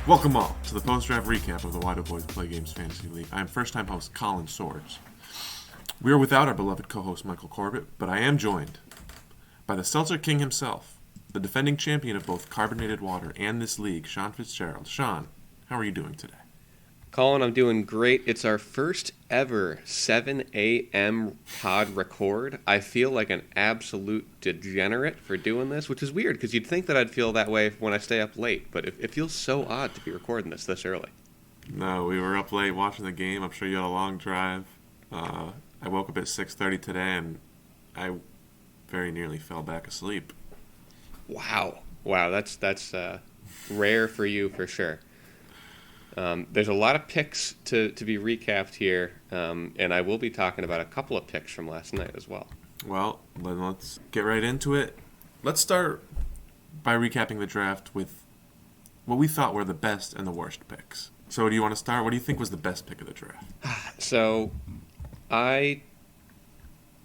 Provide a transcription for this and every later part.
Welcome all to the post-draft recap of the Why Do Boys Play Games Fantasy League. I am first-time host Colin Swords. We are without our beloved co-host Michael Corbett, but I am joined by the Seltzer King himself, the defending champion of both carbonated water and this league, Sean Fitzgerald. Sean, how are you doing today? Colin, I'm doing great. It's our first ever 7 a.m. pod record. I feel like an absolute degenerate for doing this, which is weird because you'd think that I'd feel that way when I stay up late, but it feels so odd to be recording this early. No, we were up late watching the game. I'm sure you had a long drive. I woke up at 6:30 today, and I very nearly fell back asleep. Wow, that's rare for you for sure. There's a lot of picks to be recapped here, and I will be talking about a couple of picks from last night as well. Well, then let's get right into it. Let's start by recapping the draft with what we thought were the best and the worst picks. So do you want to start? What do you think was the best pick of the draft? So I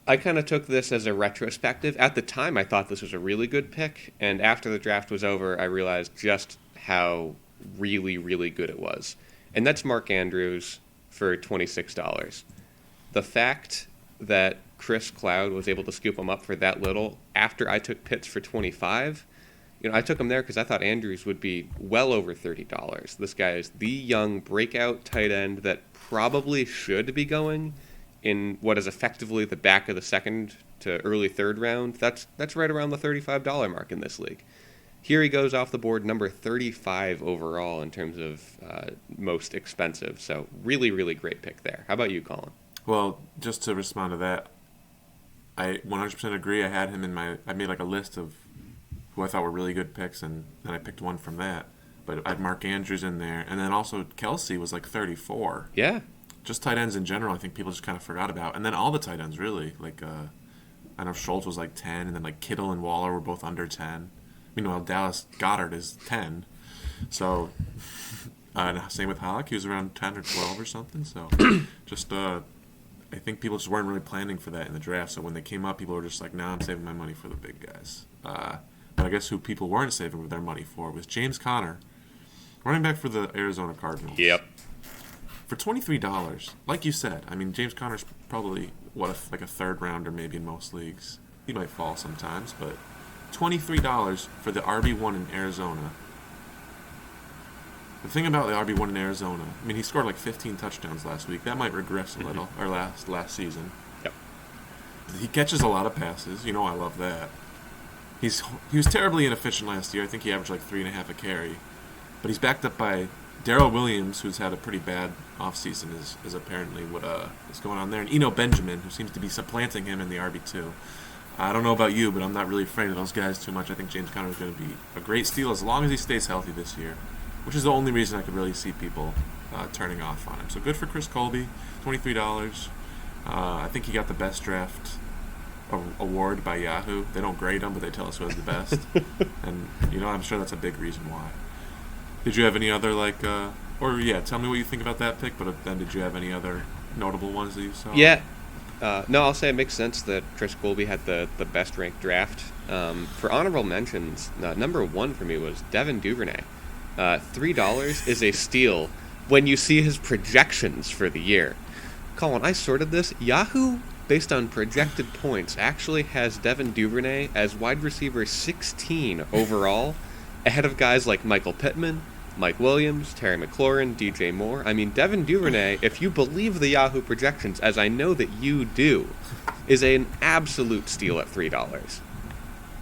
kind of took this as a retrospective. At the time, I thought this was a really good pick, and after the draft was over, I realized just how really, really good it was. And that's Mark Andrews for $26. The fact that Chris Cloud was able to scoop him up for that little after I took Pitts for $25, I took him there because I thought Andrews would be well over $30. This guy is the young breakout tight end that probably should be going in what is effectively the back of the second to early third round. That's right around the $35 mark in this league. Here he goes off the board, number 35 overall in terms of most expensive. So really, really great pick there. How about you, Colin? Well, just to respond to that, I 100% agree. I had him in I made like a list of who I thought were really good picks, and then I picked one from that. But I had Mark Andrews in there, and then also Kelsey was like 34. Yeah. Just tight ends in general, I think people just kind of forgot about. And then all the tight ends, really. Like, I know Schultz was like 10, and then like Kittle and Waller were both under 10. Meanwhile, Dallas Goedert is 10. So, same with Halleck. He was around 10 or 12 or something. So, just, I think people just weren't really planning for that in the draft. So, when they came up, people were just like, nah, I'm saving my money for the big guys. But I guess who people weren't saving their money for was James Conner, running back for the Arizona Cardinals. Yep. For $23, like you said, I mean, James Conner's probably, like a third rounder maybe in most leagues. He might fall sometimes, but $23 for the RB1 in Arizona. The thing about the RB1 in Arizona, I mean, he scored like 15 touchdowns last week. That might regress a little, or last season. Yep. He catches a lot of passes. I love that. He was terribly inefficient last year. I think he averaged like 3.5 a carry. But he's backed up by Darrell Williams, who's had a pretty bad offseason, is apparently what is going on there. And Eno Benjamin, who seems to be supplanting him in the RB2. I don't know about you, but I'm not really afraid of those guys too much. I think James Conner is going to be a great steal as long as he stays healthy this year, which is the only reason I could really see people turning off on him. So good for Chris Colby, $23. I think he got the best draft award by Yahoo. They don't grade him, but they tell us who has the best. And, I'm sure that's a big reason why. Did you have any other, tell me what you think about that pick, but then did you have any other notable ones that you saw? Yeah. No, I'll say it makes sense that Chris Colby had the best ranked draft. For honorable mentions, number one for me was Devin Duvernay. $3 is a steal when you see his projections for the year. Colin, I sorted this. Yahoo, based on projected points, actually has Devin Duvernay as wide receiver 16 overall, ahead of guys like Michael Pittman, Mike Williams, Terry McLaurin, DJ Moore. I mean, Devin Duvernay, if you believe the Yahoo projections, as I know that you do, is an absolute steal at $3.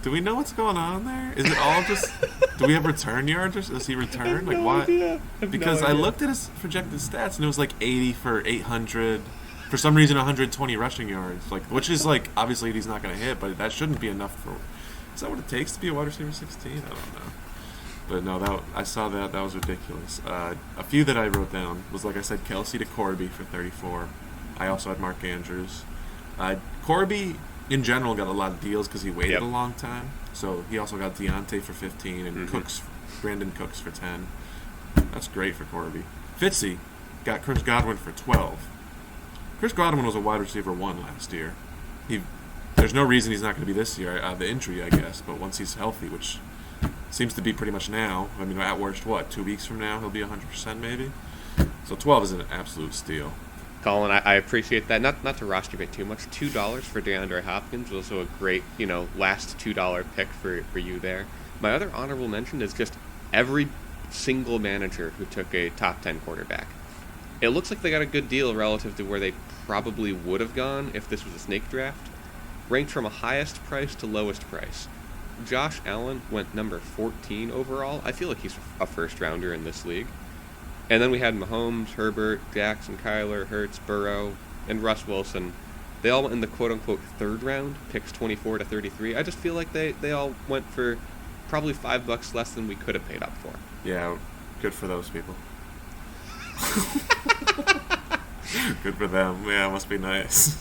Do we know what's going on there? Is it all just... do we have return yards? Or does he return? I have no idea. Because I looked at his projected stats, and it was like 80 for 800. For some reason, 120 rushing yards. Which is, obviously he's not going to hit, but that shouldn't be enough for... Is that what it takes to be a wide receiver 16? I don't know. But no, I saw that. That was ridiculous. A few that I wrote down was, like I said, Kelsey to Corby for 34. I also had Mark Andrews. Corby, in general, got a lot of deals because he waited a long time. So he also got Deontay for 15 and Brandon Cooks for 10. That's great for Corby. Fitzy got Chris Godwin for 12. Chris Godwin was a wide receiver 1 last year. There's no reason he's not going to be this year. The injury, I guess. But once he's healthy, which seems to be pretty much now. I mean, at worst, what, 2 weeks from now he'll be 100% maybe. So 12 is an absolute steal. Colin, I appreciate that. Not to roster bait too much. $2 for DeAndre Hopkins was also a great, last $2 pick for you there. My other honorable mention is just every single manager who took a top 10 quarterback. It looks like they got a good deal relative to where they probably would have gone if this was a snake draft. Ranked from a highest price to lowest price. Josh Allen went number 14 overall. I feel like he's a first rounder in this league. And then we had Mahomes, Herbert, Jackson, Kyler, Hurts, Burrow, and Russ Wilson. They all went in the quote-unquote third round, picks 24 to 33. I just feel like they all went for probably $5 less than we could have paid up for. Yeah, good for those people. Good for them. Yeah, it must be nice.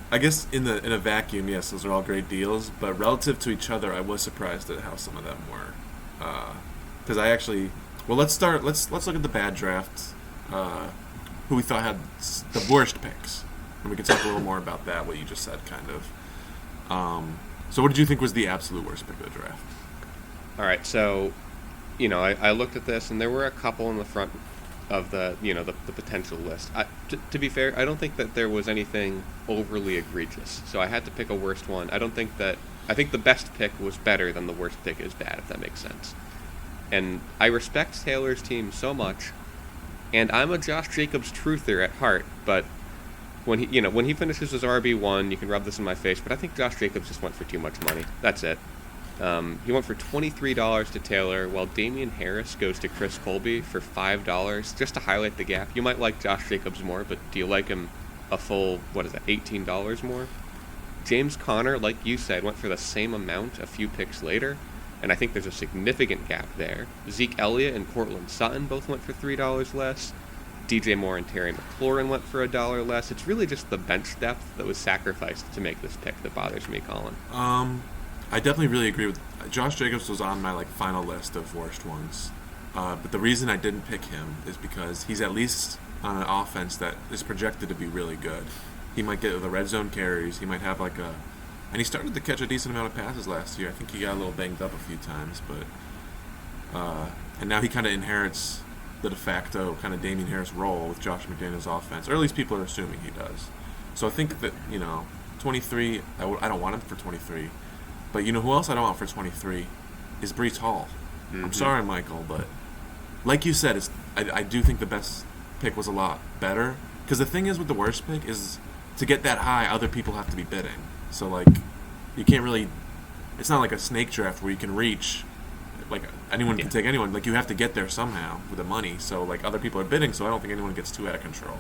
I guess in a vacuum, yes, those are all great deals. But relative to each other, I was surprised at how some of them were. Because I actually, let's look at the bad draft. Who we thought had the worst picks, and we can talk a little more about that. What you just said, kind of. So, what did you think was the absolute worst pick of the draft? All right, so, I looked at this, and there were a couple in the front of the potential list. To be fair, I don't think that there was anything overly egregious, so I had to pick a worst one. I think the best pick was better than the worst pick is bad, if that makes sense. And I respect Taylor's team so much, and I'm a Josh Jacobs truther at heart, but when he finishes his RB1, you can rub this in my face, but I think Josh Jacobs just went for too much money. That's it. He went for $23 to Taylor, while Damian Harris goes to Chris Colby for $5, just to highlight the gap. You might like Josh Jacobs more, but do you like him a full, $18 more? James Conner, like you said, went for the same amount a few picks later, and I think there's a significant gap there. Zeke Elliott and Cortland Sutton both went for $3 less. DJ Moore and Terry McLaurin went for $1 less. It's really just the bench depth that was sacrificed to make this pick that bothers me, Colin. I definitely really agree with Josh Jacobs. Was on my final list of worst ones, but the reason I didn't pick him is because he's at least on an offense that is projected to be really good. He might get the red zone carries. He might have and he started to catch a decent amount of passes last year. I think he got a little banged up a few times, but and now he kind of inherits the de facto kind of Damian Harris role with Josh McDaniels' offense, or at least people are assuming he does. So I think that 23. I don't want him for 23. But you know who else I don't want for 23 is Breece Hall. Mm-hmm. I'm sorry, Michael, but like you said, I do think the best pick was a lot better. Because the thing is with the worst pick is to get that high, other people have to be bidding. So, you can't really... It's not like a snake draft where you can reach... anyone can take anyone. You have to get there somehow with the money. So, other people are bidding, so I don't think anyone gets too out of control.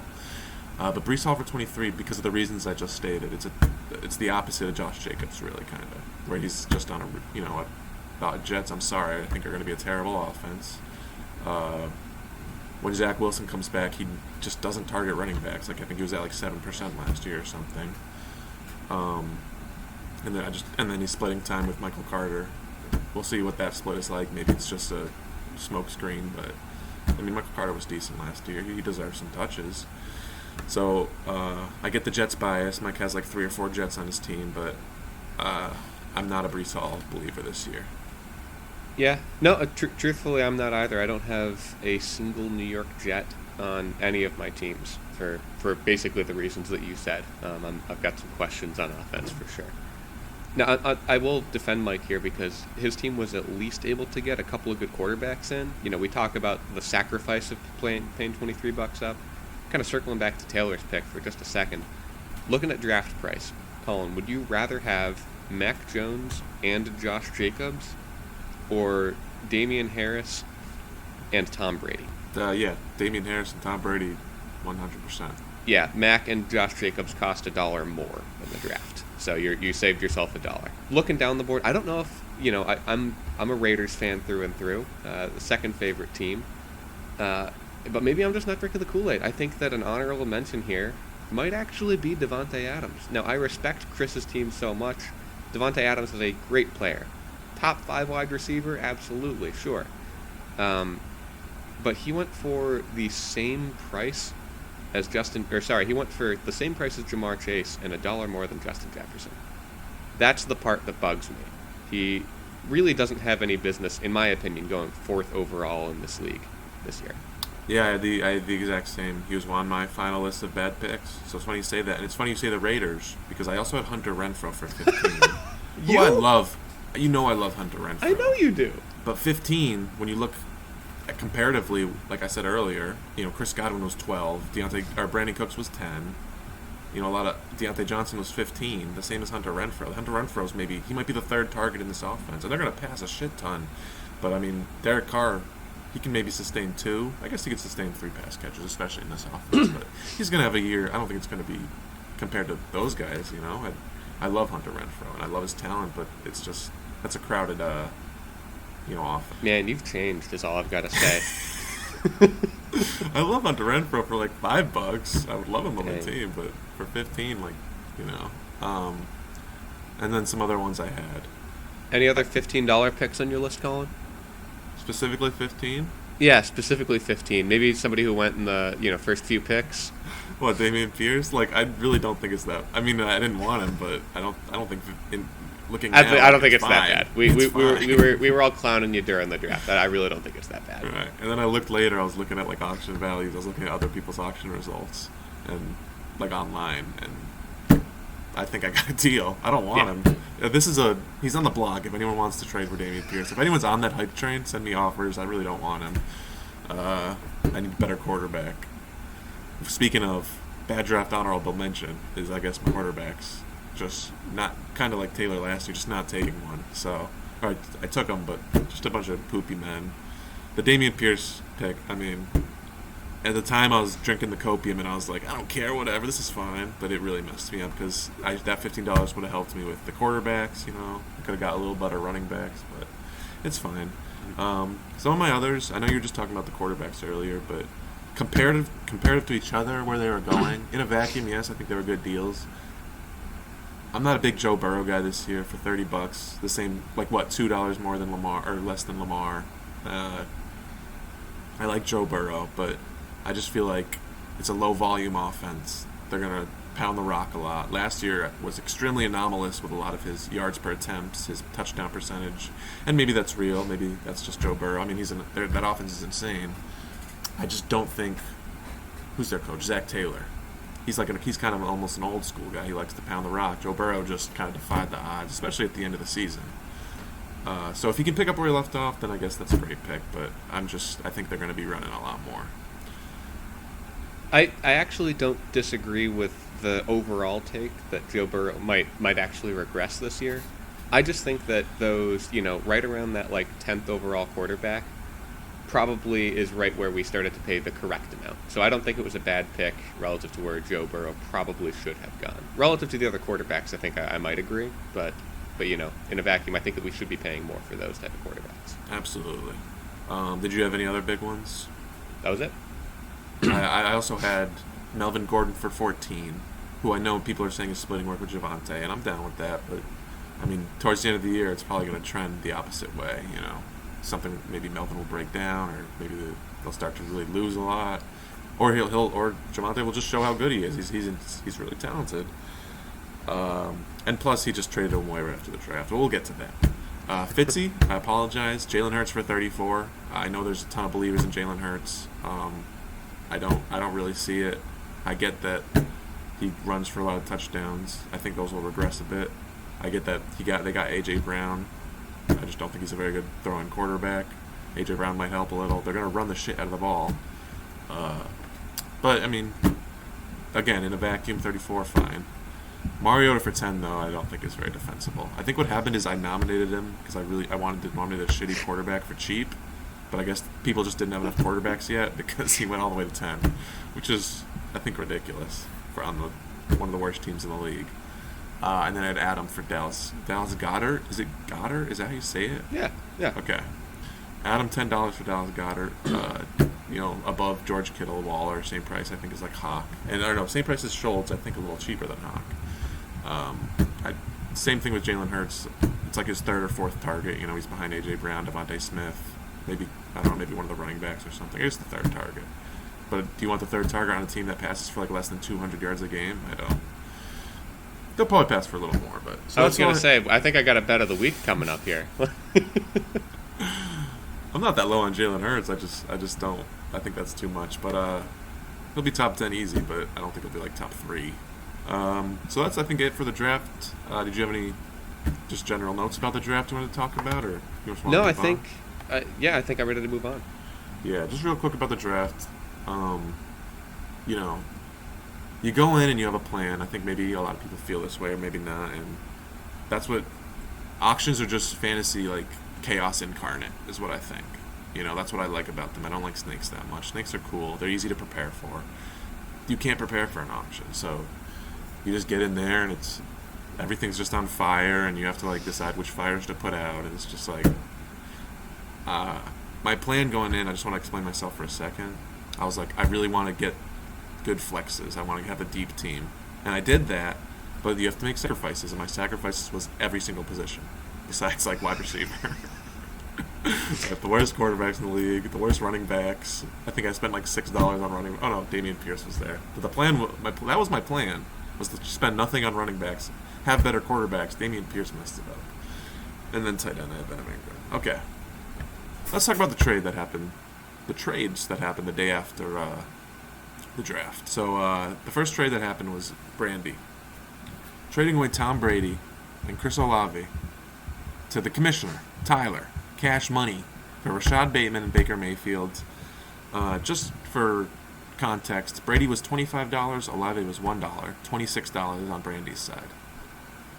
But Breece Hall for 23, because of the reasons I just stated, it's the opposite of Josh Jacobs, really, kind of, where he's just on a Jets. I'm sorry, I think are going to be a terrible offense. When Zach Wilson comes back, he just doesn't target running backs. I think he was at 7% last year or something. And then he's splitting time with Michael Carter. We'll see what that split is like. Maybe it's just a smoke screen, but Michael Carter was decent last year. He deserves some touches. So I get the Jets bias. Mike has 3 or 4 Jets on his team, but I'm not a Breece Hall believer this year. Yeah. No, truthfully, I'm not either. I don't have a single New York Jet on any of my teams for basically the reasons that you said. I've got some questions on offense for sure. Now, I will defend Mike here because his team was at least able to get a couple of good quarterbacks in. We talk about the sacrifice of paying $23 up. Kind of circling back to Taylor's pick for just a second. Looking at draft price, Colin, would you rather have Mac Jones and Josh Jacobs or Damian Harris and Tom Brady? Yeah, Damian Harris and Tom Brady, 100%. Yeah, Mac and Josh Jacobs cost $1 more in the draft, so you saved yourself $1. Looking down the board, I don't know if I'm a Raiders fan through and through, the second favorite team. But maybe I'm just not drinking the Kool-Aid. I think that an honorable mention here might actually be Devontae Adams. Now, I respect Chris's team so much. Devontae Adams is a great player. Top 5 wide receiver? Absolutely, sure. But he went for the same price as he went for the same price as Jamar Chase and $1 more than Justin Jefferson. That's the part that bugs me. He really doesn't have any business, in my opinion, going fourth overall in this league this year. Yeah, I had the exact same. He was on my final list of bad picks. So it's funny you say that, and it's funny you say the Raiders because I also had Hunter Renfrow for 15. Who I love. You know I love Hunter Renfrow. I know you do. But 15, when you look at comparatively, like I said earlier, Chris Godwin was 12, Brandon Cooks was 10. A lot of Deontay Johnson was 15, the same as Hunter Renfrow. Hunter Renfrow's he might be the third target in this offense, and they're going to pass a shit ton. But I mean, Derek Carr, he can maybe sustain 2. I guess he could sustain 3 pass catches, especially in this offense. But he's going to have a year. I don't think it's going to be compared to those guys. I love Hunter Renfrow and I love his talent, but it's just that's a crowded, offense. Man, you've changed. Is all I've got to say. I love Hunter Renfrow for like $5. I would love him on the team, but for 15, and then some other ones I had. Any other $15 picks on your list, Colin? Specifically 15? Yeah, specifically 15. Maybe somebody who went in the first few picks. What, Dameon Pierce? I really don't think it's that. I mean, I didn't want him, but I don't think looking. I don't think it's fine. that bad. We were all clowning you during the draft. I really don't think it's that bad. Right, and then I looked later. I was looking at auction values. I was looking at other people's auction results and online, and I think I got a deal. I don't want him. He's on the blog. If anyone wants to trade for Dameon Pierce, if anyone's on that hype train, send me offers. I really don't want him. I need a better quarterback. Speaking of bad draft honorable mention, is I guess my quarterbacks just not kind of like Taylor last year, just not taking one. So, all right, I took him, but just a bunch of poopy men. The Dameon Pierce pick, I mean, at the time I was drinking the copium and I was like, I don't care, whatever, this is fine. But it really messed me up because that $15 would have helped me with the quarterbacks. I could have got a little better running backs, but it's fine. Some of my others, I know you were just talking about the quarterbacks earlier, but comparative to each other, where they were going in a vacuum, yes, I think they were good deals. I'm not a big Joe Burrow guy this year for $30. The same, $2 more than Lamar or less than Lamar. I like Joe Burrow, but I just feel like it's a low volume offense. They're gonna pound the rock a lot. Last year was extremely anomalous with a lot of his yards per attempts, his touchdown percentage, and maybe that's real. Maybe that's just Joe Burrow. I mean, that offense is insane. I just don't think. Who's their coach? Zach Taylor. He's kind of almost an old school guy. He likes to pound the rock. Joe Burrow just kind of defied the odds, especially at the end of the season. So if he can pick up where he left off, then I guess that's a great pick. But I think they're going to be running a lot more. I actually don't disagree with the overall take that Joe Burrow might actually regress this year. I just think that those, right around that 10th overall quarterback probably is right where we started to pay the correct amount. So I don't think it was a bad pick relative to where Joe Burrow probably should have gone. Relative to the other quarterbacks, I think I might agree, but in a vacuum, I think that we should be paying more for those type of quarterbacks. Absolutely. Did you have any other big ones? That was it. I also had Melvin Gordon for 14, who I know people are saying is splitting work with Javonte, and I'm down with that, but I mean, towards the end of the year, it's probably going to trend the opposite way, Something, maybe Melvin will break down, or maybe they'll start to really lose a lot, or or Javonte will just show how good he is. He's really talented, and plus he just traded him away right after the draft. But we'll get to that. Fitzy, I apologize. Jalen Hurts for 34. I know there's a ton of believers in Jalen Hurts. I don't really see it. I get that he runs for a lot of touchdowns. I think those will regress a bit. I get that they got A.J. Brown. I just don't think he's a very good throwing quarterback. A.J. Brown might help a little. They're going to run the shit out of the ball. But, I mean, again, in a vacuum, 34, fine. Mariota for 10, though, I don't think is very defensible. I think what happened is I nominated him because I wanted to nominate a shitty quarterback for cheap. But I guess people just didn't have enough quarterbacks yet because he went all the way to 10, which is, I think, ridiculous for one of the worst teams in the league. And then I had Adam for Dallas. Dallas Goedert. Is it Goddard? Is that how you say it? Yeah. Okay. Adam, $10 for Dallas Goedert. Above George Kittle, Waller, same price I think is Hawk. And I don't know, same price as Schultz. I think a little cheaper than Hawk. Same thing with Jalen Hurts. It's his third or fourth target. He's behind A.J. Brown, Devontae Smith. Maybe one of the running backs or something. It's the third target. But do you want the third target on a team that passes for less than 200 yards a game? I don't. They'll probably pass for a little more, but so I was that's gonna all. say, I think I got a bet of the week coming up here. I'm not that low on Jalen Hurts. I just don't. I think that's too much. But he'll be top 10 easy, but I don't think he'll be like top 3. So that's I think it for the draft. Did you have any just general notes about the draft you wanted to talk about, or you just want No, to I move think, on? yeah, I think I'm ready to move on. Yeah, just real quick about the draft. Um, you know, you go in and you have a plan. I think maybe a lot of people feel this way, or maybe not, and that's what auctions are. Just fantasy, like chaos incarnate, is what I think. That's what I like about them. I don't like snakes that much. Snakes are cool. They're easy to prepare for. You can't prepare for an auction, so you just get in there and everything's just on fire, and you have to like decide which fires to put out, and it's just like my plan going in. I just want to explain myself for a second. I was like, I really want to get good flexes. I want to have a deep team, and I did that. But you have to make sacrifices, and my sacrifices was every single position, besides like wide receiver. Like the worst quarterbacks in the league, the worst running backs. I think I spent like $6 on running. Oh no, Damian Pierce was there. But the plan, that was my plan, was to spend nothing on running backs, have better quarterbacks. Damian Pierce messed it up, and then tight end I had Evan Ingram. Okay, let's talk about the trade that happened. The trades that happened the day after the draft. So the first trade that happened was Brandy trading away Tom Brady and Chris Olave to the commissioner, Tyler, cash money for Rashad Bateman and Baker Mayfield. Just for context, Brady was $25, Olave was $1, $26 on Brandy's side.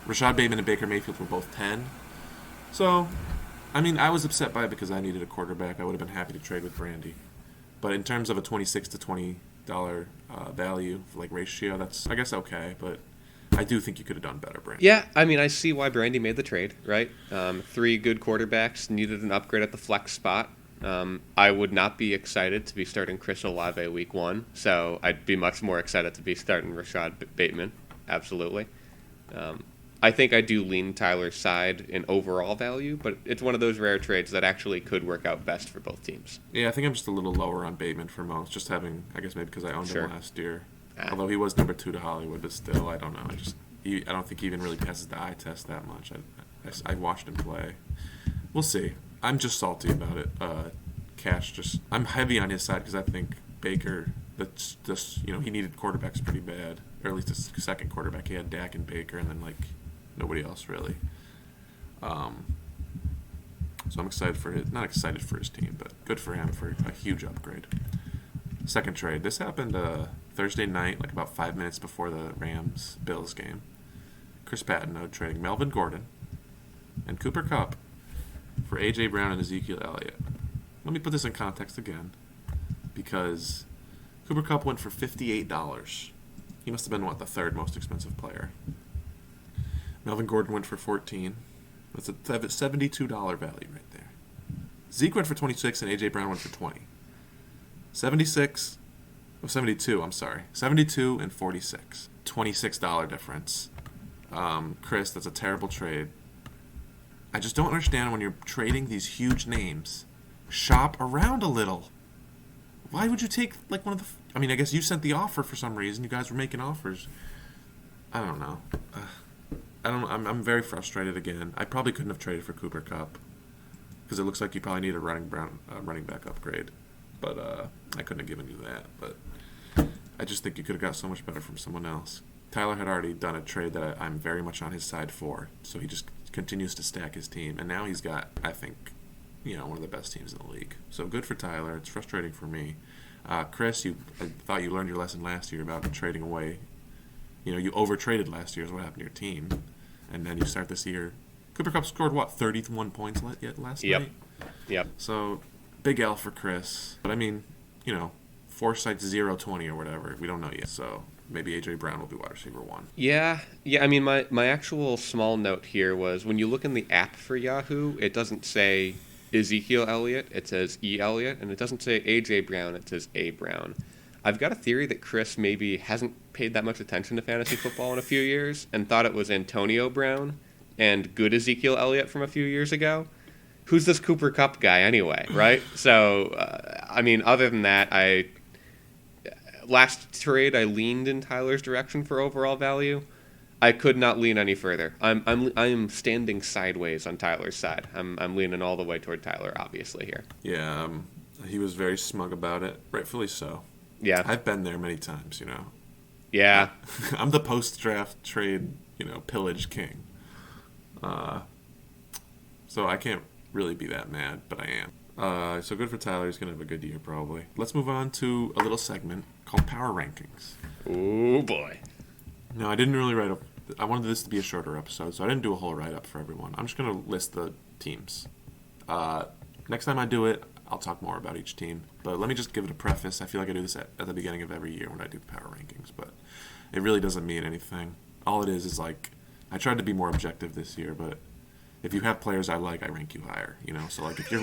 Rashad Bateman and Baker Mayfield were both 10. So, I mean, I was upset by it because I needed a quarterback. I would have been happy to trade with Brandy. But in terms of a $26 to $20 value, like ratio, that's, I guess, okay. But I do think you could have done better, Brandy. Yeah, I mean, I see why Brandy made the trade, right? 3 good quarterbacks, needed an upgrade at the flex spot. I would not be excited to be starting Chris Olave week 1, so I'd be much more excited to be starting Rashad Bateman, absolutely. I think I do lean Tyler's side in overall value, but it's one of those rare trades that actually could work out best for both teams. Yeah, I think I'm just a little lower on Bateman for most. Just having, I guess maybe because I owned Sure. him last year. Although he was number 2 to Hollywood, but still, I don't know. I don't think he even really passes the eye test that much. I watched him play. We'll see. I'm just salty about it. I'm heavy on his side because I think Baker, he needed quarterbacks pretty bad, or at least a second quarterback. He had Dak and Baker, and then like nobody else really. So I'm excited for not excited for his team, but good for him for a huge upgrade. Second trade. This happened Thursday night, like about 5 minutes before the Rams-Bills game. Chris Patino trading Melvin Gordon and Cooper Kupp for A.J. Brown and Ezekiel Elliott. Let me put this in context again, because Cooper Kupp went for $58. He must have been, the third most expensive player. Melvin Gordon went for $14. That's a $72 value right there. Zeke went for $26 and A.J. Brown went for $20. 72, I'm sorry. 72 and 46. $26 difference. Chris, that's a terrible trade. I just don't understand when you're trading these huge names. Shop around a little. Why would you take like one of the... I guess you sent the offer for some reason. You guys were making offers. I don't know. I'm very frustrated again. I probably couldn't have traded for Cooper Kupp because it looks like you probably need a running back upgrade. But I couldn't have given you that. But I just think you could have got so much better from someone else. Tyler had already done a trade that I'm very much on his side for, so he just continues to stack his team. And now he's got, I think, one of the best teams in the league. So good for Tyler. It's frustrating for me. Chris, I thought you learned your lesson last year about trading away. You over-traded last year is what happened to your team. And then you start this year. Cooper Kupp scored, 31 points last night? Yep. So, big L for Chris. But, foresight 0-20 or whatever. We don't know yet. So, maybe A.J. Brown will be wide receiver 1. Yeah. My actual small note here was when you look in the app for Yahoo, it doesn't say Ezekiel Elliott, it says E. Elliott, and it doesn't say A.J. Brown, it says A. Brown. I've got a theory that Chris maybe hasn't paid that much attention to fantasy football in a few years and thought it was Antonio Brown and good Ezekiel Elliott from a few years ago. Who's this Cooper Kupp guy anyway, right? So, other than that, last trade I leaned in Tyler's direction for overall value. I could not lean any further. I'm standing sideways on Tyler's side. I'm leaning all the way toward Tyler, obviously here. Yeah, he was very smug about it, rightfully so. Yeah. I've been there many times, you know. Yeah. I'm the post-draft trade, pillage king. So I can't really be that mad, but I am. So good for Tyler. He's going to have a good year, probably. Let's move on to a little segment called Power Rankings. Oh, boy. No, I didn't really write up. I wanted this to be a shorter episode, so I didn't do a whole write-up for everyone. I'm just going to list the teams. Next time I do it, I'll talk more about each team. But let me just give it a preface. I feel like I do this at the beginning of every year when I do Power Rankings, but it really doesn't mean anything. All it is like, I tried to be more objective this year, but if you have players I like, I rank you higher, So, like, if you're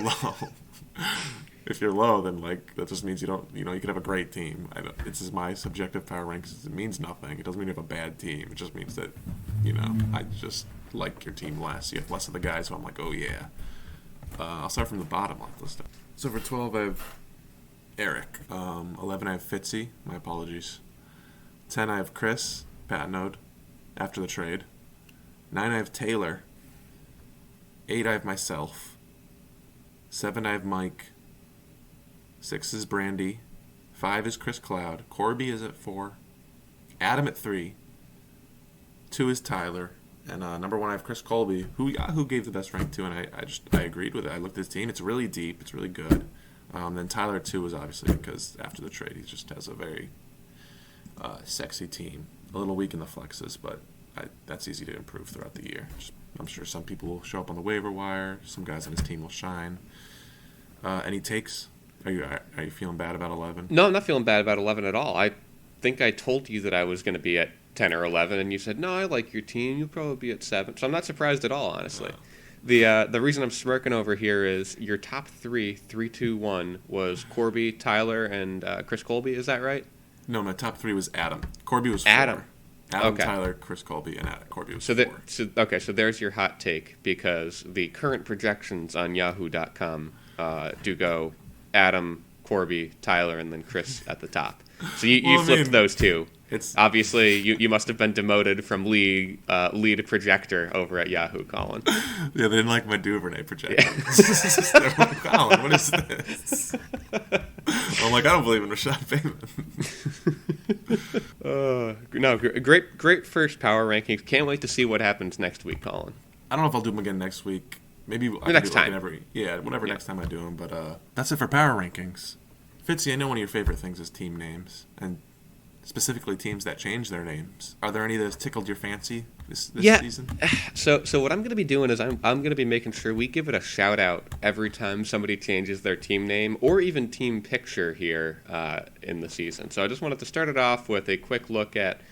low, then, like, that just means you don't, you can have a great team. This is my subjective power rankings. It means nothing. It doesn't mean you have a bad team. It just means that, I just like your team less. You have less of the guys who I'm like, oh, yeah. I'll start from the bottom list. So, for 12, I have Eric. 11, I have Fitzy. My apologies. 10, I have Chris Patnode after the trade. 9, I have Taylor. 8, I have myself. 7, I have Mike. 6 is Brandy. 5 is Chris Cloud. Corby is at 4. Adam at 3. 2 is Tyler. And number 1, I have Chris Colby, who Yahoo gave the best rank to, and I agreed with it. I looked at his team. It's really deep. It's really good. Then Tyler at 2 was obviously because after the trade, he just has a very sexy team. A little weak in the flexes, but that's easy to improve throughout the year. I'm sure some people will show up on the waiver wire. Some guys on his team will shine. Any takes? Are you feeling bad about 11? No, I'm not feeling bad about 11 at all. I think I told you that I was going to be at 10 or 11, and you said, no, I like your team. You'll probably be at 7. So I'm not surprised at all, honestly. The reason I'm smirking over here is your top 3, 3, 2, 1, was Corby, Tyler, and Chris Colby. Is that right? No, my top 3 was Adam. Corby was 4. Adam, okay. Tyler, Chris Colby, and Adam. Corby was 4. So there's your hot take, because the current projections on Yahoo.com do go Adam, Corby, Tyler, and then Chris at the top. So you flipped those two. Obviously, you must have been demoted from lead projector over at Yahoo, Colin. Yeah, they didn't like my Duvernay projector. Yeah. Like, Colin, what is this? I'm like, I don't believe in Rashad Bateman. No, great first power rankings. Can't wait to see what happens next week, Colin. I don't know if I'll do them again next week. Maybe next time. Next time I do them. But that's it for power rankings. Fitzy, I know one of your favorite things is team names, and specifically teams that change their names. Are there any that have tickled your fancy this season? So what I'm going to be doing is I'm going to be making sure we give it a shout out every time somebody changes their team name or even team picture here in the season. So I just wanted to start it off with a quick look at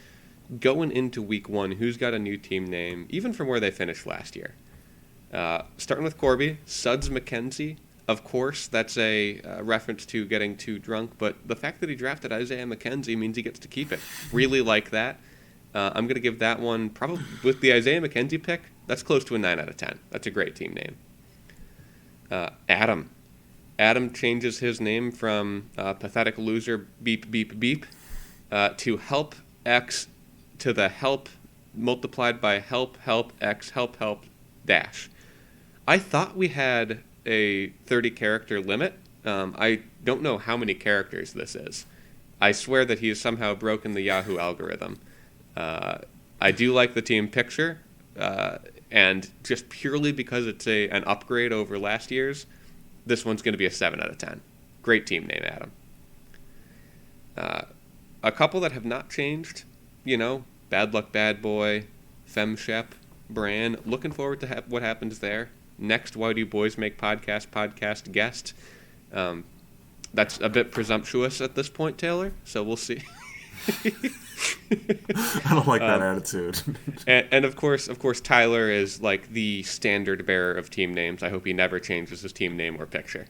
going into week 1, who's got a new team name, even from where they finished last year. Starting with Corby, Suds McKenzie. Of course, that's a reference to getting too drunk, but the fact that he drafted Isaiah McKenzie means he gets to keep it. Really like that. I'm going to give that one, probably with the Isaiah McKenzie pick, that's close to a 9 out of 10. That's a great team name. Adam. Adam changes his name from pathetic loser beep beep beep to help X to the help multiplied by help X help dash. I thought we had a 30-character limit. I don't know how many characters this is. I swear that he has somehow broken the Yahoo algorithm. I do like the team picture, and just purely because it's an upgrade over last year's, this one's going to be a 7 out of 10. Great team name, Adam. A couple that have not changed, Bad Luck Bad Boy, FemShep, Bran. Looking forward to what happens there. Next Why Do Boys Make podcast guest. That's a bit presumptuous at this point, Taylor, so we'll see. I don't like that attitude. and of course, Tyler is like the standard bearer of team names. I hope he never changes his team name or picture.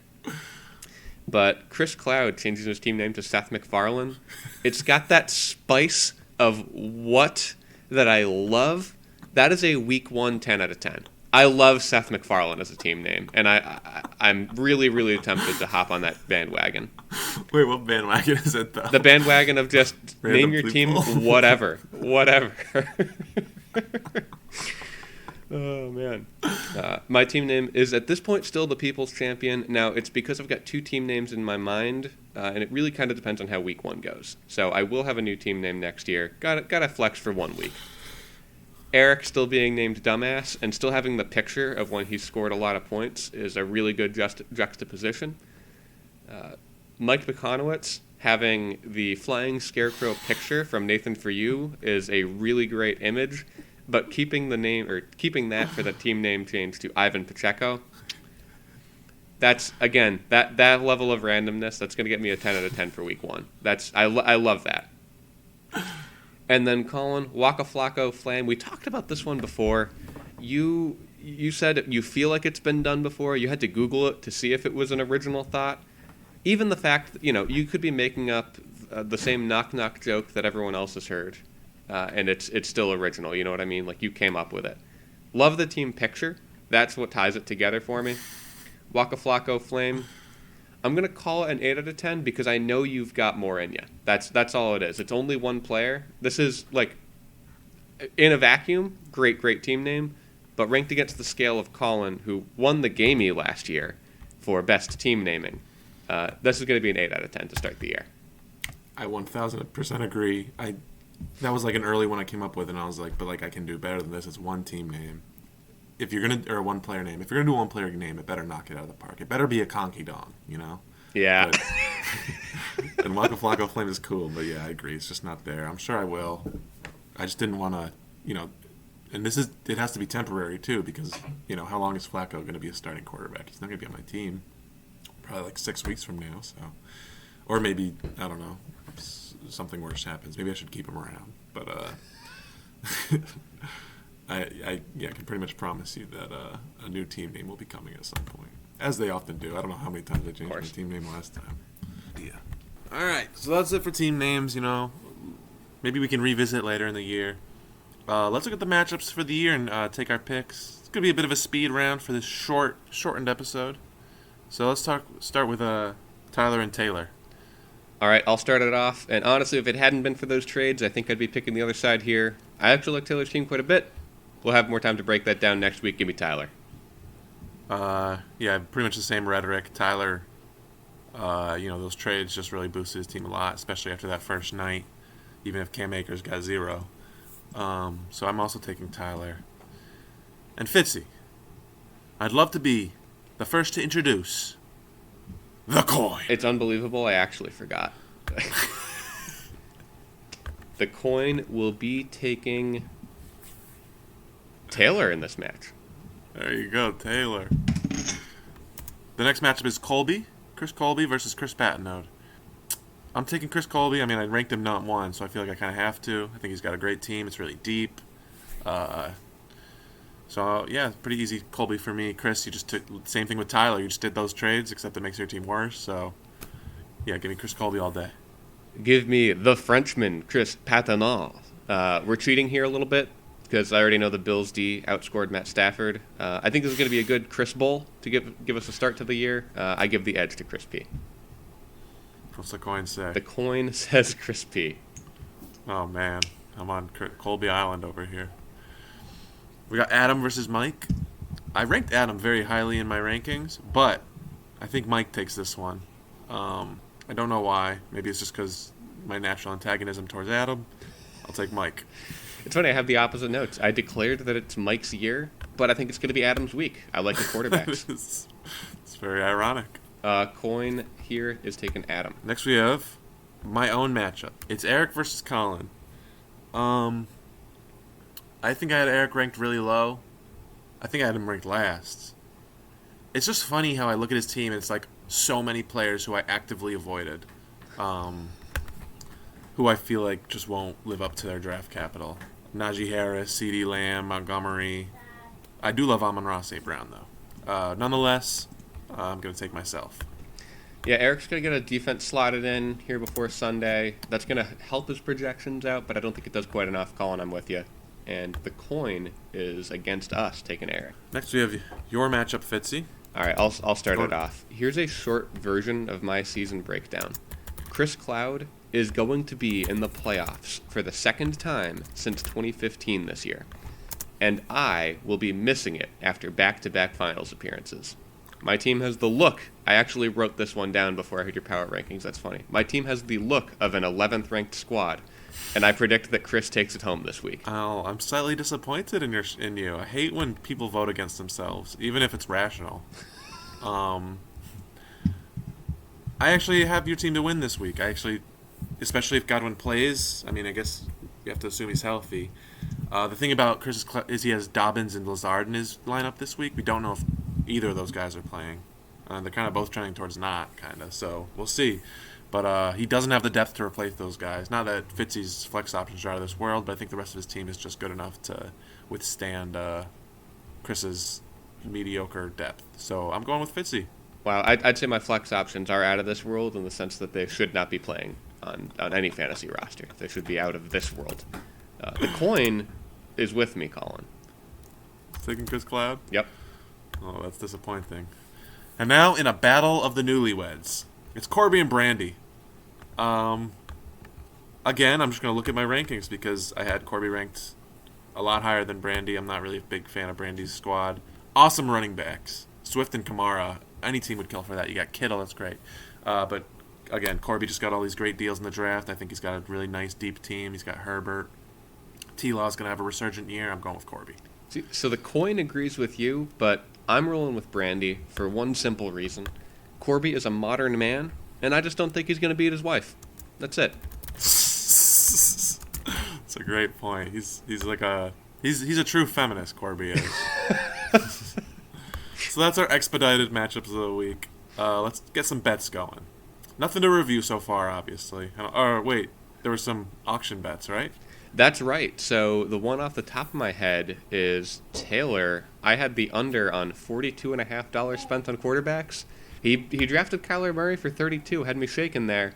But Chris Cloud changes his team name to Seth MacFarlane. It's got that spice of what that I love. That is a week 1 10 out of 10. I love Seth MacFarlane as a team name, and I'm really, really tempted to hop on that bandwagon. Wait, what bandwagon is it, though? The bandwagon of just Random name your people? team whatever. Oh, man. My team name is, at this point, still the People's Champion. Now, it's because I've got two team names in my mind, and it really kind of depends on how week one goes. So I will have a new team name next year. Got to flex for 1 week. Eric still being named Dumbass and still having the picture of when he scored a lot of points is a really good juxtaposition. Mike Bekonowitz having the flying scarecrow picture from Nathan For You is a really great image, but keeping that for the team name change to Ivan Pacheco, that's, again, that level of randomness, that's going to get me a 10 out of 10 for week one. I love that. And then Colin, Waka Flocka Flame. We talked about this one before. You said you feel like it's been done before. You had to Google it to see if it was an original thought. Even the fact that, you could be making up the same knock-knock joke that everyone else has heard, and it's still original. You know what I mean? Like, you came up with it. Love the team picture. That's what ties it together for me. Waka Flocka Flame. I'm going to call it an 8 out of 10 because I know you've got more in you. That's all it is. It's only one player. This is, like, in a vacuum, great team name, but ranked against the scale of Colin, who won the Gamey last year for best team naming. This is going to be an 8 out of 10 to start the year. I 1,000% agree. That was like an early one I came up with, and I was like, but like I can do better than this. It's one team name. If you're gonna, or one player name. If you're gonna do one player name, it better knock it out of the park. It better be a conky dong, Yeah. And Waka Flocka Flame is cool, but yeah, I agree. It's just not there. I'm sure I will. I just didn't want to, and it has to be temporary too, because how long is Flacco going to be a starting quarterback? He's not going to be on my team. Probably like 6 weeks from now. So, or maybe I don't know, something worse happens. Maybe I should keep him around. But I can pretty much promise you that a new team name will be coming at some point, as they often do. I don't know how many times I changed my team name last time. Yeah. All right, so that's it for team names. Maybe we can revisit later in the year. Let's look at the matchups for the year and take our picks. It's gonna be a bit of a speed round for this shortened episode. So let's start with Tyler and Taylor. All right, I'll start it off. And honestly, if it hadn't been for those trades, I think I'd be picking the other side here. I actually like Taylor's team quite a bit. We'll have more time to break that down next week. Give me Tyler. Yeah, pretty much the same rhetoric. Tyler, those trades just really boosted his team a lot, especially after that first night, even if Cam Akers got 0. So I'm also taking Tyler. And Fitzy, I'd love to be the first to introduce the coin. It's unbelievable. I actually forgot. The coin will be taking Taylor in this match. There you go, Taylor. The next matchup is Chris Colby versus Chris Pattenode. I'm taking Chris Colby. I mean, I ranked him not 1, so I feel like I kind of have to. I think he's got a great team. It's really deep. So, yeah, pretty easy Colby for me. Chris, you just took the same thing with Tyler. You just did those trades, except it makes your team worse. So, yeah, give me Chris Colby all day. Give me the Frenchman, Chris Pattenode. We're cheating here a little bit because I already know the Bills D outscored Matt Stafford. I think this is going to be a good Chris Bowl to give us a start to the year. I give the edge to Chris P. What's the coin say? The coin says Chris P. Oh, man. I'm on Colby Island over here. We got Adam versus Mike. I ranked Adam very highly in my rankings, but I think Mike takes this one. I don't know why. Maybe it's just because my natural antagonism towards Adam. I'll take Mike. It's funny, I have the opposite notes. I declared that it's Mike's year, but I think it's going to be Adam's week. I like the quarterbacks. It's very ironic. Coin here is taking Adam. Next we have my own matchup. It's Eric versus Colin. I think I had Eric ranked really low. I think I had him ranked last. It's just funny how I look at his team and it's like so many players who I actively avoided. Who I feel like just won't live up to their draft capital. Najee Harris, CeeDee Lamb, Montgomery. I do love Amon-Ra St. Brown, though. Nonetheless, I'm going to take myself. Yeah, Eric's going to get a defense slotted in here before Sunday. That's going to help his projections out, but I don't think it does quite enough. Colin, I'm with you. And the coin is against us, taking Eric. Next we have your matchup, Fitzy. All right, I'll start it off. Here's a short version of my season breakdown. Chris Cloud is going to be in the playoffs for the second time since 2015 this year. and I will be missing it after back-to-back finals appearances. My team has the look. I actually wrote this one down before I heard your power rankings. That's funny. My team has the look of an 11th ranked squad, and I predict that Chris takes it home this week. Oh, I'm slightly disappointed in you. I hate when people vote against themselves, even if it's rational. Um, I actually have your team to win this week. Especially if Godwin plays. I mean, I guess you have to assume he's healthy. The thing about Chris is he has Dobbins and Lazard in his lineup this week. We don't know if either of those guys are playing. They're kind of both trending towards not, kind of. So we'll see. But he doesn't have the depth to replace those guys. Not that Fitzy's flex options are out of this world, but I think the rest of his team is just good enough to withstand Chris's mediocre depth. So I'm going with Fitzy. Wow, I'd say my flex options are out of this world in the sense that they should not be playing on any fantasy roster. They should be out of this world. The coin is with me, Colin. Taking Chris Cloud? Yep. Oh, that's disappointing. And now in a battle of the newlyweds. It's Corby and Brandy. Again, I'm just going to look at my rankings because I had Corby ranked a lot higher than Brandy. I'm not really a big fan of Brandy's squad. Awesome running backs. Swift and Kamara. Any team would kill for that. You got Kittle, that's great. But again, Corby just got all these great deals in the draft. I think he's got a really nice deep team. He's got Herbert. T-Law's going to have a resurgent year. I'm going with Corby. See, so the coin agrees with you, but I'm rolling with Brandy for one simple reason. Corby is a modern man, and I just don't think he's going to beat his wife. That's it. That's a great point. He's a true feminist, Corby is. So that's our expedited matchups of the week. Let's get some bets going. Nothing to review so far, obviously. Or wait, there were some auction bets, right? That's right. So the one off the top of my head is Taylor. I had the under on $42.50 spent on quarterbacks. He drafted Kyler Murray for 32, had me shaking there.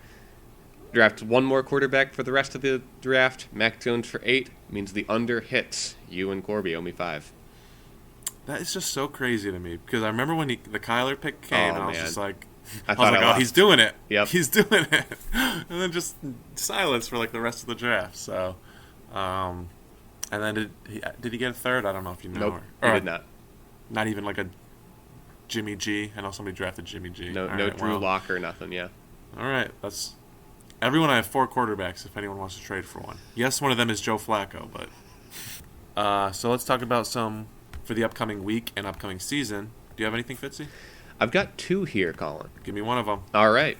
Draft one more quarterback for the rest of the draft. Mac Jones for 8 means the under hits. You and Corby owe me 5. That is just so crazy to me because I remember when the Kyler pick came, and I was just like, oh, he's doing it. Yep. He's doing it. And then just silence for like the rest of the draft. So, and then did he get a third? I don't know if you know. Nope, he did not. Not even like a Jimmy G. I know somebody drafted Jimby G. No Drew Lock or nothing. Yeah. All right, that's everyone. I have 4 quarterbacks. If anyone wants to trade for one, yes, one of them is Joe Flacco. But so let's talk about some for the upcoming week and upcoming season. Do you have anything, Fitzy? I've got 2 here, Colin. Give me one of them. All right.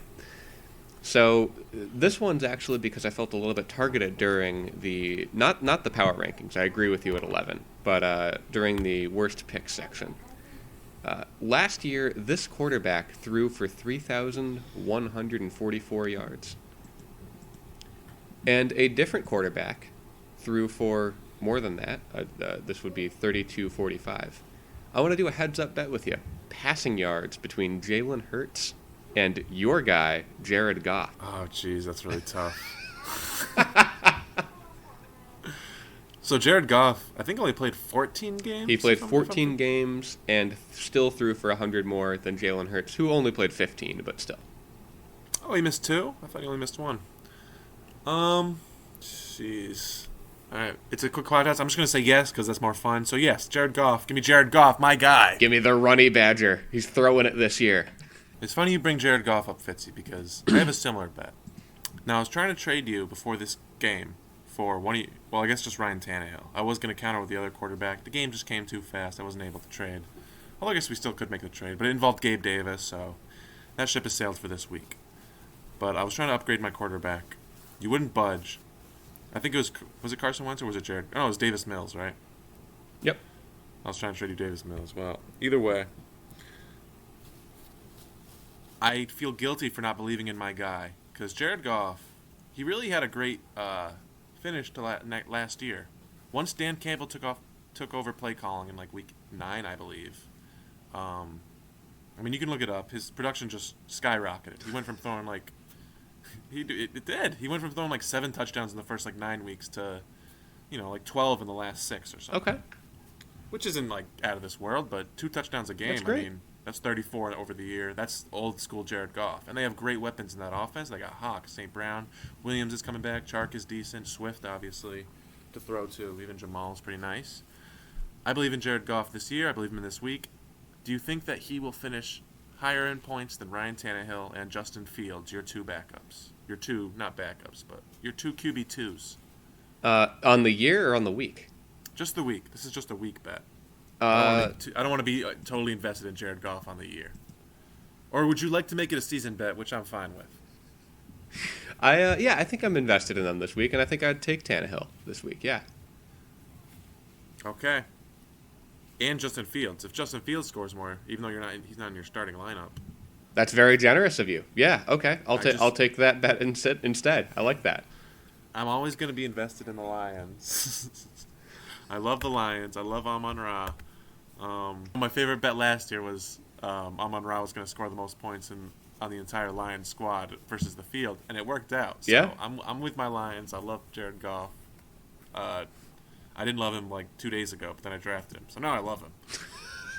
So this one's actually because I felt a little bit targeted during the not the power rankings. I agree with you at 11, but during the worst pick section. Last year, this quarterback threw for 3,144 yards. And a different quarterback threw for more than that. This would be 3,245. I want to do a heads-up bet with you. Passing yards between Jalen Hurts and your guy, Jared Goff. Oh, jeez, that's really tough. So Jared Goff, I think only played 14 games? He played 14 games and still threw for 100 more than Jalen Hurts, who only played 15, but still. Oh, he missed 2? I thought he only missed 1. Jeez. All right, it's a quick contest. I'm just going to say yes because that's more fun. So yes, Jared Goff. Give me Jared Goff, my guy. Give me the runny badger. He's throwing it this year. It's funny you bring Jared Goff up, Fitzy, because I have a similar bet. Now, I was trying to trade you before this game for one of you, well, I guess just Ryan Tannehill. I was going to counter with the other quarterback. The game just came too fast. I wasn't able to trade. Well, I guess we still could make the trade, but it involved Gabe Davis, so that ship has sailed for this week. But I was trying to upgrade my quarterback. You wouldn't budge. I think it was it Carson Wentz or was it Jared? Oh, it was Davis Mills, right? Yep. I was trying to trade you Davis Mills. Well, either way, I feel guilty for not believing in my guy because Jared Goff, he really had a great finish to last year. Once Dan Campbell took over play calling in like week 9, I believe. I mean, you can look it up. His production just skyrocketed. He went from throwing like it did. He went from throwing like 7 touchdowns in the first like 9 weeks to, like 12 in the last 6 or something. Okay. Which isn't like out of this world, but 2 touchdowns a game. That's great. I mean, that's 34 over the year. That's old school Jared Goff. And they have great weapons in that offense. They got Hawk, St. Brown, Williams is coming back, Chark is decent, Swift obviously to throw to. Even Jamal's pretty nice. I believe in Jared Goff this year. I believe him in this week. Do you think that he will finish higher in points than Ryan Tannehill and Justin Fields, your two backups? Your two, not backups, but your two QB2s. On the year or on the week? Just the week. This is just a week bet. Uh, I don't want to be totally invested in Jared Goff on the year. Or would you like to make it a season bet, which I'm fine with? I think I'm invested in them this week, and I think I'd take Tannehill this week. Yeah. Okay. And Justin Fields. If Justin Fields scores more, even though he's not in your starting lineup. That's very generous of you. Yeah. Okay. I'll take that bet instead. I like that. I'm always going to be invested in the Lions. I love the Lions. I love Amon-Ra. My favorite bet last year was Amon-Ra was going to score the most points on the entire Lions squad versus the field, and it worked out. So yeah. I'm with my Lions. I love Jared Goff. I didn't love him like 2 days ago, but then I drafted him. So now I love him.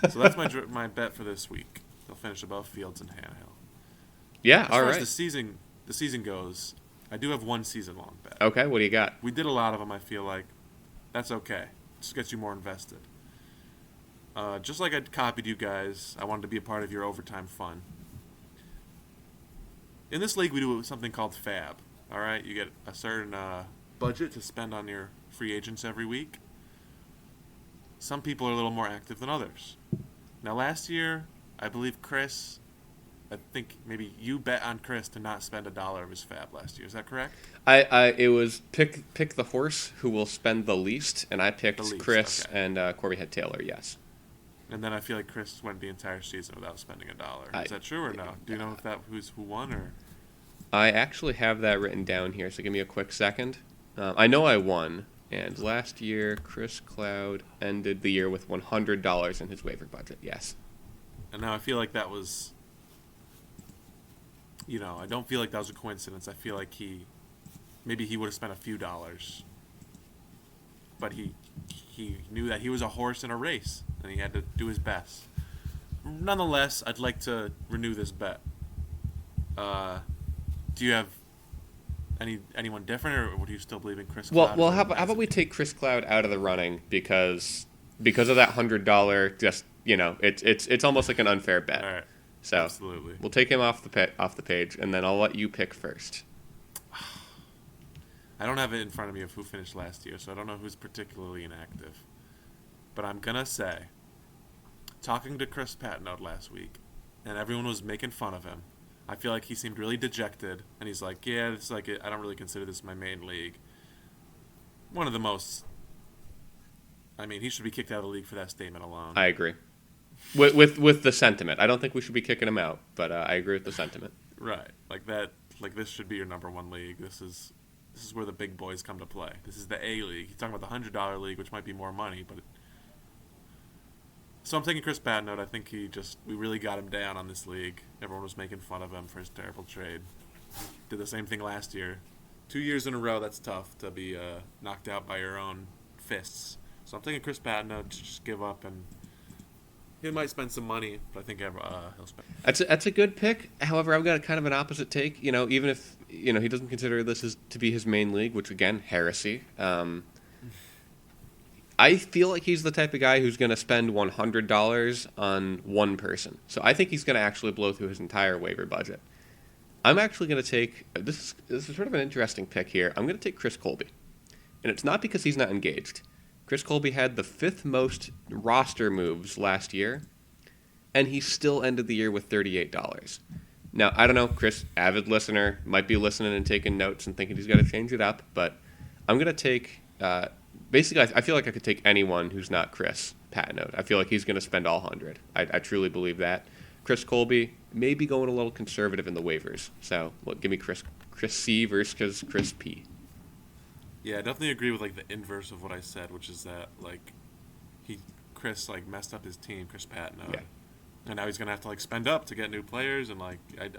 So that's my bet for this week. They'll finish above Fields and Tannehill. Yeah, as far right. as the season goes, I do have one season-long bet. Okay, what do you got? We did a lot of them, I feel like. That's okay. Just gets you more invested. Just like I copied you guys, I wanted to be a part of your overtime fun. In this league, we do something called Fab. All right? You get a certain budget to spend on your free agents every week. Some people are a little more active than others. Now, last year, I believe Chris, I think maybe you bet on Chris to not spend $1 of his Fab last year. Is that correct? It was pick the horse who will spend the least, and I picked Chris, okay. And Corby had Taylor, yes. And then I feel like Chris went the entire season without spending $1. Is that true or no? Do you know if who won or? I actually have that written down here, so give me a quick second. I know I won, and last year Chris Cloud ended the year with $100 in his waiver budget. Yes. And now I feel like that was, I don't feel like that was a coincidence. I feel like maybe he would have spent a few dollars, but he knew that he was a horse in a race, and he had to do his best. Nonetheless, I'd like to renew this bet. Do you have anyone different, or would you still believe in Chris Cloud? Well, how about we take Chris Cloud out of the running because of that $100? Just it's almost like an unfair bet. All right. So absolutely, we'll take him off the page, and then I'll let you pick first. I don't have it in front of me of who finished last year, so I don't know who's particularly inactive. But I'm gonna say, talking to Chris Patnode last week, and everyone was making fun of him. I feel like he seemed really dejected, and he's like, "Yeah, it's like I don't really consider this my main league." One of the most. I mean, he should be kicked out of the league for that statement alone. I agree. With the sentiment, I don't think we should be kicking him out, but I agree with the sentiment. Right, like that. Like this should be your number one league. This is where the big boys come to play. This is the A league. He's talking about the $100 league, which might be more money, but. So I'm taking Chris Patnode. I think we really got him down on this league. Everyone was making fun of him for his terrible trade. Did the same thing last year. 2 years in a row, that's tough to be knocked out by your own fists. So I'm taking Chris Patnode to just give up, and he might spend some money, but I think he'll spend. That's a good pick. However, I've got kind of an opposite take. Even if he doesn't consider this to be his main league, which again, heresy. I feel like he's the type of guy who's going to spend $100 on one person. So I think he's going to actually blow through his entire waiver budget. I'm actually going to take this is sort of an interesting pick here. I'm going to take Chris Colby. And it's not because he's not engaged. Chris Colby had the 5th most roster moves last year, and he still ended the year with $38. Now, I don't know, Chris, avid listener, might be listening and taking notes and thinking he's got to change it up, but I'm going to take basically, I feel like I could take anyone who's not Chris Patnode. I feel like he's going to spend all 100. I truly believe that. Chris Colby, maybe going a little conservative in the waivers. So, give me Chris C versus Chris P. Yeah, I definitely agree with the inverse of what I said, which is that Chris messed up his team, Chris Patnode. Yeah. And now he's going to have to spend up to get new players, and I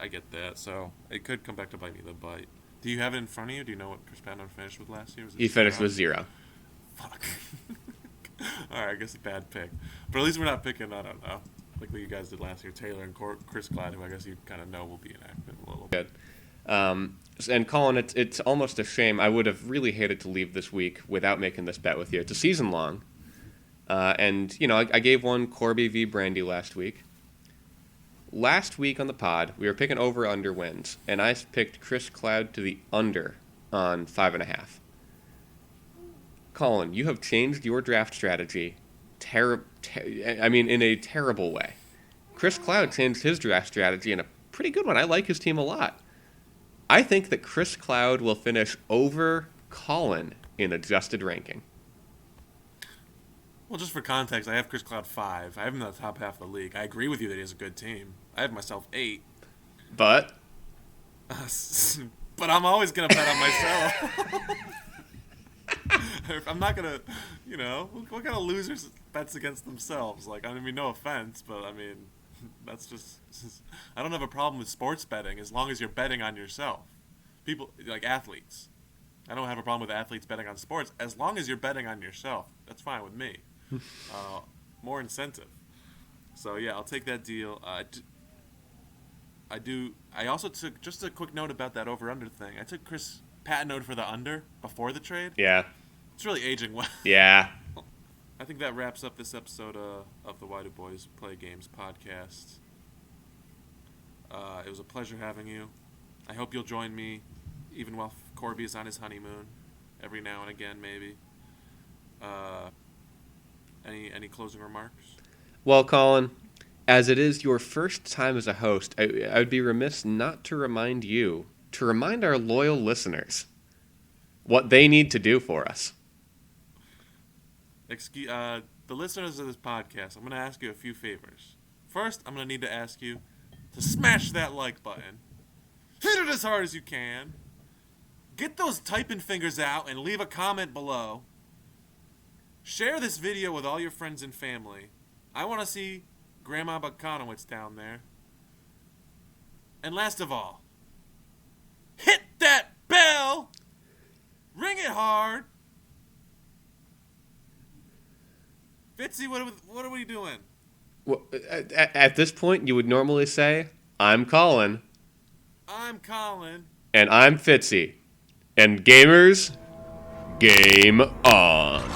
get that. So it could come back to bite me in the butt. Do you have it in front of you? Do you know what Chris Patnode finished with last year? He finished with 0. Fuck. All right, I guess a bad pick. But at least we're not picking, I don't know, like what you guys did last year, Taylor and Chris Cloud, who I guess you kind of know will be inactive a little bit. Good. And Colin, it's almost a shame. I would have really hated to leave this week without making this bet with you. It's a season long. And, I gave one Corby v. Brandy last week. Last week on the pod, we were picking over-under wins, and I picked Chris Cloud to the under on 5.5. Colin, you have changed your draft strategy in a terrible way. Chris Cloud changed his draft strategy in a pretty good one. I like his team a lot. I think that Chris Cloud will finish over Colin in adjusted ranking. Well, just for context, I have Chris Cloud 5. I have him in the top half of the league. I agree with you that he has a good team. I have myself 8. But? But I'm always going to bet on myself. I'm not going to, what kind of losers bets against themselves? Like, I mean, no offense, but I mean, that's just, I don't have a problem with sports betting as long as you're betting on yourself. People, like athletes. I don't have a problem with athletes betting on sports as long as you're betting on yourself. That's fine with me. More incentive. So yeah, I'll take that deal. I also took, just a quick note about that over-under thing. I took Chris Patino for the under before the trade. Yeah. It's really aging well. Yeah. I think that wraps up this episode of the Why Do Boys Play Games podcast. It was a pleasure having you. I hope you'll join me, even while Corby is on his honeymoon, every now and again, maybe. Any closing remarks? Well, Colin, as it is your first time as a host, I would be remiss not to remind our loyal listeners what they need to do for us. The listeners of this podcast, I'm going to ask you a few favors. First, I'm going to need to ask you to smash that like button. Hit it as hard as you can. Get those typing fingers out and leave a comment below. Share this video with all your friends and family. I want to see Grandma Bogdanowicz down there. And last of all, hit that bell! Ring it hard! Fitzy, what are we doing? Well, at this point, you would normally say, I'm Colin. I'm Colin. And I'm Fitzy. And gamers, game on.